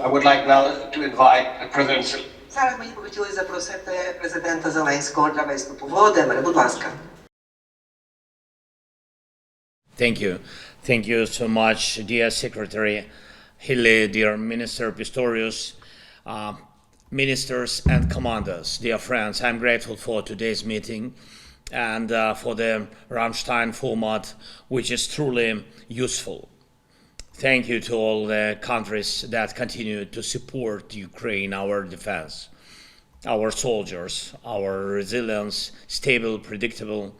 I would like now to invite President Zelensky. Зараз мені б хотілося запросити президента Зеленського для виступу. Володимире, будь ласка. Thank you. Thank you so much, dear Secretary Hilly, dear Minister Pistorius, ministers and commanders, dear friends. I'm grateful for today's meeting and for the Ramштайн format, which is truly useful. Thank you to all the countries that continue to support Ukraine, our defense, our soldiers, our resilience, stable, predictable,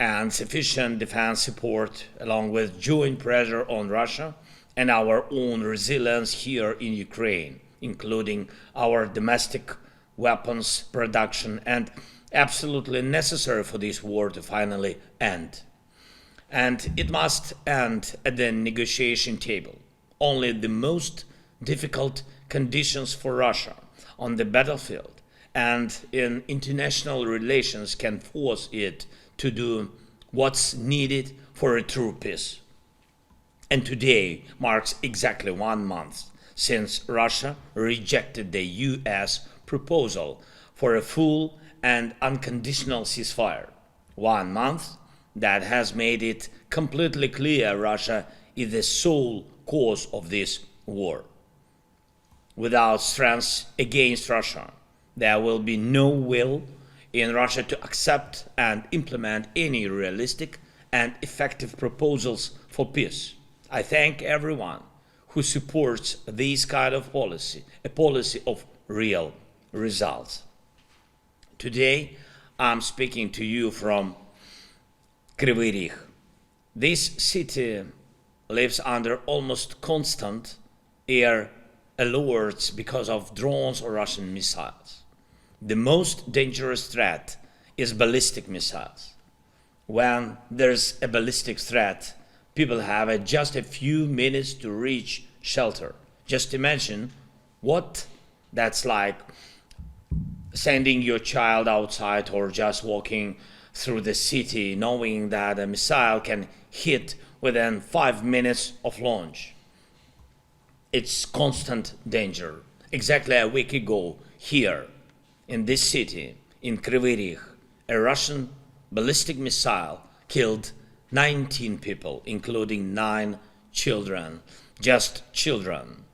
and sufficient defense support, along with joint pressure on Russia and our own resilience here in Ukraine, including our domestic weapons production, and absolutely necessary for this war to finally end. And it must end at the negotiation table. Only the most difficult conditions for Russia on the battlefield and in international relations can force it to do what's needed for a true peace. And today marks exactly 1 month since Russia rejected the US proposal for a full and unconditional ceasefire. 1 month that has made it completely clear Russia is the sole cause of this war. Without strength against Russia, there will be no will in Russia to accept and implement any realistic and effective proposals for peace. I thank everyone who supports this kind of policy, a policy of real results. Today, I'm speaking to you from Кривий Ріг. This city lives under almost constant air alerts because of drones or Russian missiles. The most dangerous threat is ballistic missiles. When there's a ballistic threat, people have just a few minutes to reach shelter. Just imagine what that's like sending your child outside or just walking through the city knowing that a missile can hit within 5 minutes of launch. It's constant danger. Exactly a week ago, here in this city, in Кривий Ріг, a Russian ballistic missile killed 19 people, including 9 children, just children.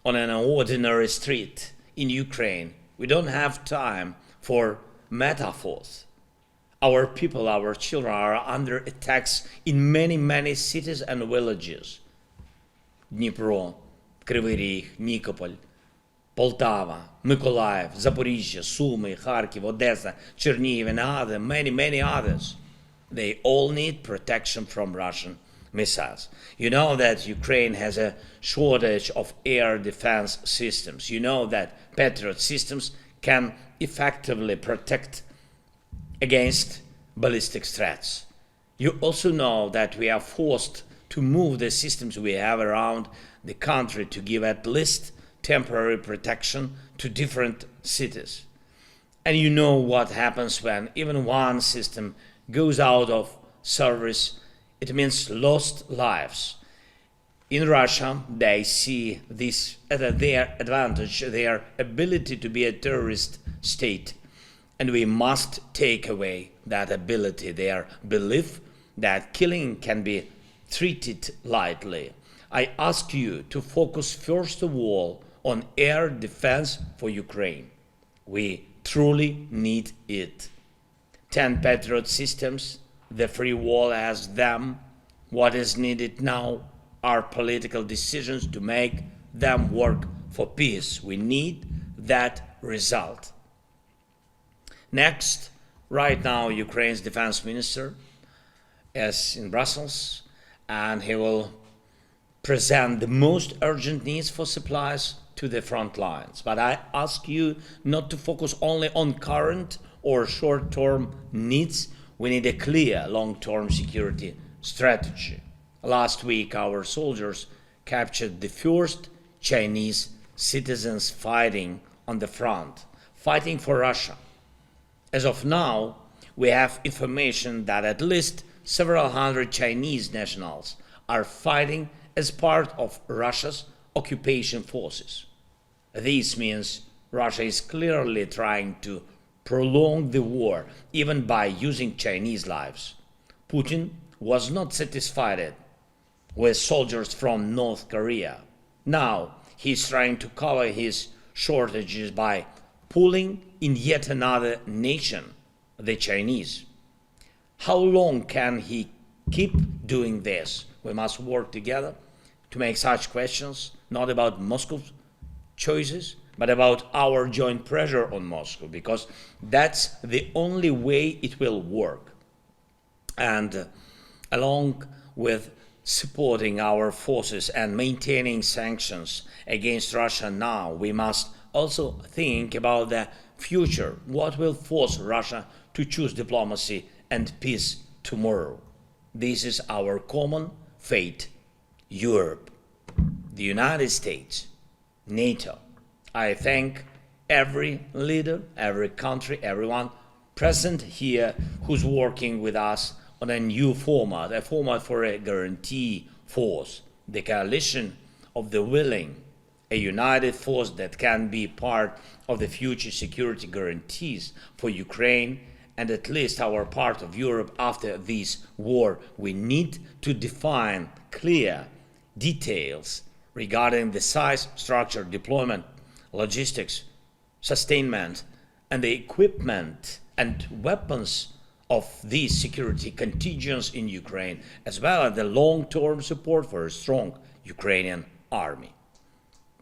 On an ordinary street in Ukraine, we don't have time for metaphors. Our people, our children are under attacks in many cities and villages. Дніпро, Кривий Ріг, Нікополь, Полтава, Миколаїв, Запоріжжя, Суми, Харків, Одеса, Чернігів, and other, many others. They all need protection from Russian missiles. You know that Ukraine has a shortage of air defense systems. You know that Patriot systems can effectively protect against ballistic threats. You also know that we are forced to move the systems we have around the country to give at least temporary protection to different cities. And you know what happens when even one system goes out of service. It means lost lives. In Russia, they see this as their advantage, their ability to be a terrorist state. And we must take away that ability, their belief that killing can be treated lightly. I ask you to focus first of all on air defense for Ukraine. We truly need it. 10 Patriot systems, the free world has them. What is needed now are political decisions to make them work for peace. We need that result. Next, right now, Ukraine's defense minister is in Brussels, and he will present the most urgent needs for supplies to the front lines. But I ask you not to focus only on current or short-term needs. We need a clear long-term security strategy. Last week, our soldiers captured the first Chinese citizens fighting on the front, fighting for Russia. As of now, we have information that at least several hundred Chinese nationals are fighting as part of Russia's occupation forces. This means Russia is clearly trying to prolong the war, even by using Chinese lives. Putin was not satisfied with soldiers from North Korea. Now he's trying to cover his shortages by pulling in yet another nation, the Chinese. How long can he keep doing this? We must work together to make such questions not about Moscow's choices, but about our joint pressure on Moscow, because that's the only way it will work. And along with supporting our forces and maintaining sanctions against Russia now, we must also think about the future. What will force Russia to choose diplomacy and peace tomorrow? This is our common fate. Europe, the United States, NATO. I thank every leader, every country, everyone present here who's working with us on a new format, a format for a guarantee force, the coalition of the willing, a united force that can be part of the future security guarantees for Ukraine and at least our part of Europe after this war. We need to define clear details regarding the size, structure, deployment, logistics, sustainment, and the equipment and weapons of these security contingents in Ukraine, as well as the long-term support for a strong Ukrainian army.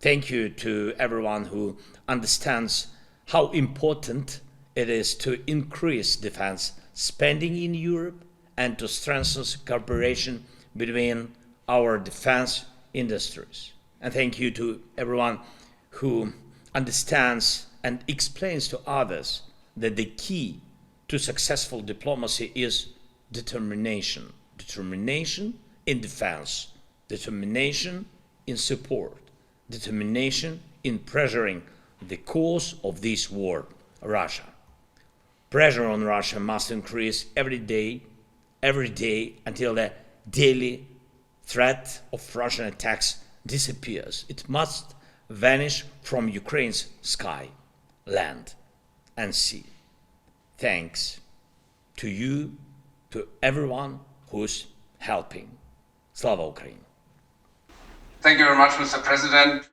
Thank you to everyone who understands how important it is to increase defense spending in Europe and to strengthen cooperation between our defense industries. And thank you to everyone who understands and explains to others that the key to successful diplomacy is determination. Determination in defense, determination in support, determination in pressuring the cause of this war, Russia. Pressure on Russia must increase every day, until the daily threat of Russian attacks disappears. It must vanish from Ukraine's sky, land, and sea. Thanks to you, to everyone who's helping. Slava Ukraini. Thank you very much, Mr. President.